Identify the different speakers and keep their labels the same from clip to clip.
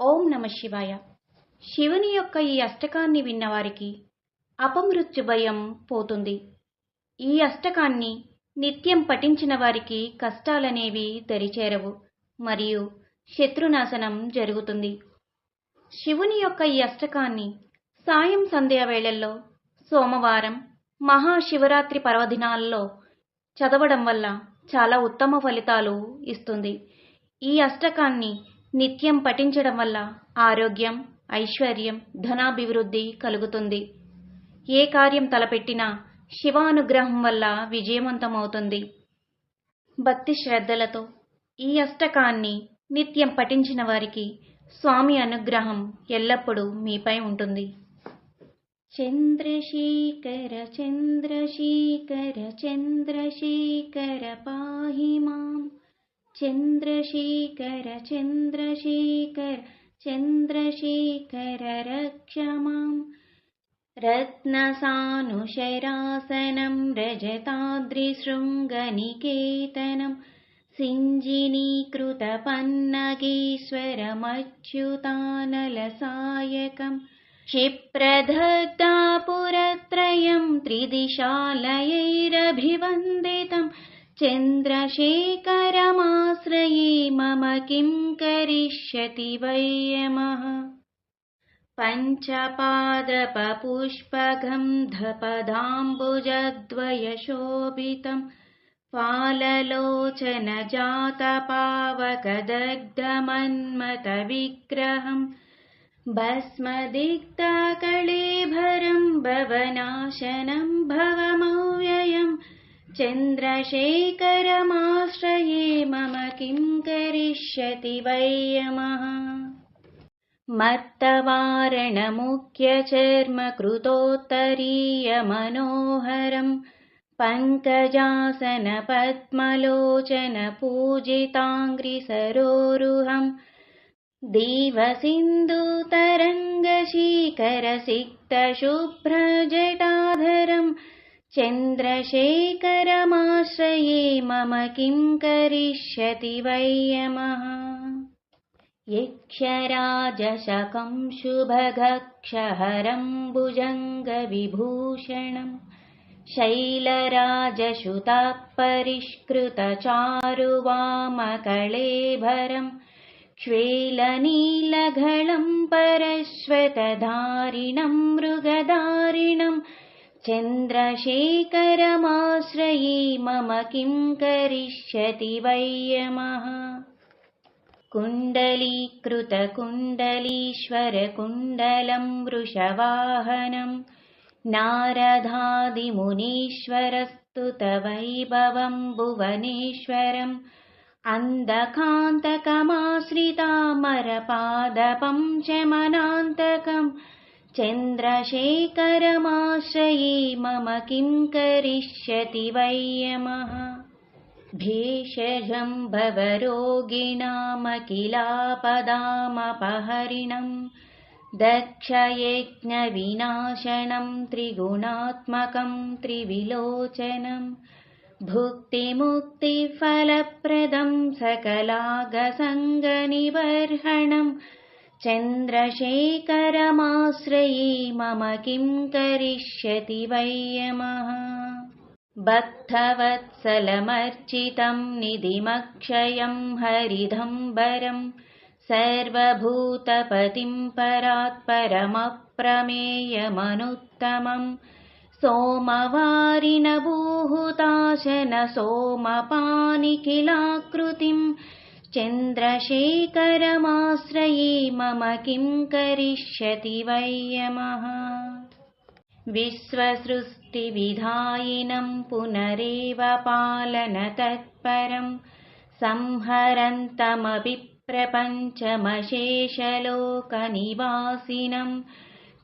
Speaker 1: ఓం నమ శివాయ. శివుని యొక్క ఈ అష్టకాన్ని విన్నవారికి అపమృత్యు భయం పోతుంది. ఈ అష్టకాన్ని నిత్యం పఠించిన వారికి కష్టాలనేవి దరిచేరవు మరియు శత్రునాశనం జరుగుతుంది. శివుని యొక్క ఈ అష్టకాన్ని సాయం సంధ్యా వేళల్లో, సోమవారం, మహాశివరాత్రి పర్వదినాల్లో చదవడం వల్ల చాలా ఉత్తమ ఫలితాలు ఇస్తుంది. ఈ అష్టకాన్ని నిత్యం పఠించడం వల్ల ఆరోగ్యం, ఐశ్వర్యం, ధనాభివృద్ధి కలుగుతుంది. ఏ కార్యం తలపెట్టినా శివానుగ్రహం వల్ల విజయవంతమవుతుంది. భక్తి శ్రద్ధలతో ఈ అష్టకాన్ని నిత్యం పఠించిన వారికి స్వామి అనుగ్రహం ఎల్లప్పుడూ మీపై ఉంటుంది. చంద్రశేఖర చంద్రశేఖర చంద్రశేఖర పాహి మాం, చంద్రశేఖర చంద్రశేఖర చంద్రశేఖర రక్ష మాం. రత్నసానుశరాసనం రజతాద్రిశృంగనికేతనం సింజినీకృతపన్నగేశ్వరమచ్యుతానలసాయకం క్షిప్రదగ్ధాపురత్రయం త్రిదిశాలయైరభివందితం చంద్రశేఖరమాశ్రయే మమ కిం కరిష్యతి వై యమః. పంచపాదపపుష్పగంధపదాంబుజద్వయశోభితం ఫాలలోచనజాతపావకదగ్ధమన్మథవిగ్రహం భస్మదిగ్ధకళేభరం భవనాశనం భవమవ్యయం చంద్రశేఖరమాశ్రయే మమ కిం కరిష్యతి వై యమః. మత్తవారణముఖ్యచర్మకృతోత్తరీయమనోహరం పంకజాసనపద్మలోచనపూజితాంఘ్రిసరోరుహం దీవసింధూతరంగశీకరసిక్తశుభ్రజటాధరం చంద్రశేఖరమాశ్రయే మమ కిం కరిష్యతి వై యమః. యక్షరాజశకం శుభగక్షహరం భుజంగవిభూషణం శైలరాజసుతాపరిష్కృతచారువామకళేభరం శ్వేలనీలఘళం పరశ్వతధారిణం మృగధారిణం చంద్రశేఖరమాశ్రయే మమ కిం కరిష్యతి వై యమః. కుండలీకృతకుండలీశ్వరకుండలం వృషవాహనం నారదాదిమునీశ్వరస్తుతవైభవం భువనేశ్వరం అందకాంతకమాశ్రితామరపాదపం చమనాంతకం చంద్రశేఖరమాశ్రయే మమ కిం కరిష్యతి వై యమః. భేషజం భవరోగిణామఖిలాపదామపహరిణం దక్షయజ్ఞవినాశనం త్రిగుణాత్మకం త్రివిలోచనం భుక్తిముక్తిఫలప్రదం సకలాగసంగనిబర్హణం చంద్రశేఖరమాశ్రయే మమ కిం కరిష్యతి వై యమః. భక్తవత్సలమర్చితం నిధిమక్షయం హరిదంబరం సర్వభూతపతిం పరాత్పరమప్రమేయమనుత్తమం సోమవారినభూహుతాశన సోమపానిఖిలాకృతిం చంద్రశేఖరమాశ్రయే మమ కిం కరిష్యతి వై యమః. విశ్వసృష్టివిధాయినం పునరేవ పాలనతత్పరం సంహరంతమపి ప్రపంచమశేషలోకనివాసినం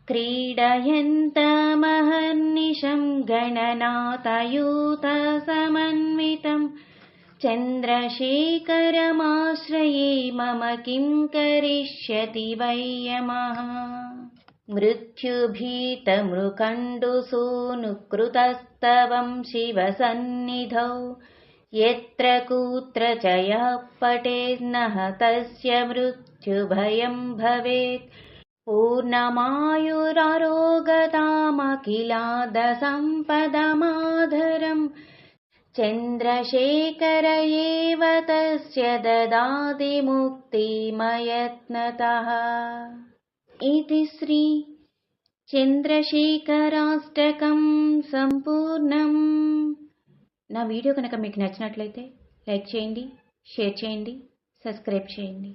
Speaker 1: క్రీడయంతమహర్నిశం గణనాథయూతసమన్వితం చంద్రశేఖరమాశ్రయే మమ కిం కరిష్యతి వై యమః. మృత్యుభీతమృకండుసూనుకృతస్తవం శివసన్నిధౌ యత్ర కూత్ర చ యః పఠేన్నః తస్య మృత్యు मृत्युभयं भवेत् पूर्णमायुरारोगतामखिलादसम्पदमाधरम् चन्द्रशेखर एव तस्य ददाति मुक्तिमयत्नतः इति श्री చంద్రశేఖరాష్టకం సంపూర్ణం. నా వీడియో కనుక మీకు నచ్చినట్లయితే లైక్ చేయండి, షేర్ చేయండి, సబ్స్క్రైబ్ చేయండి.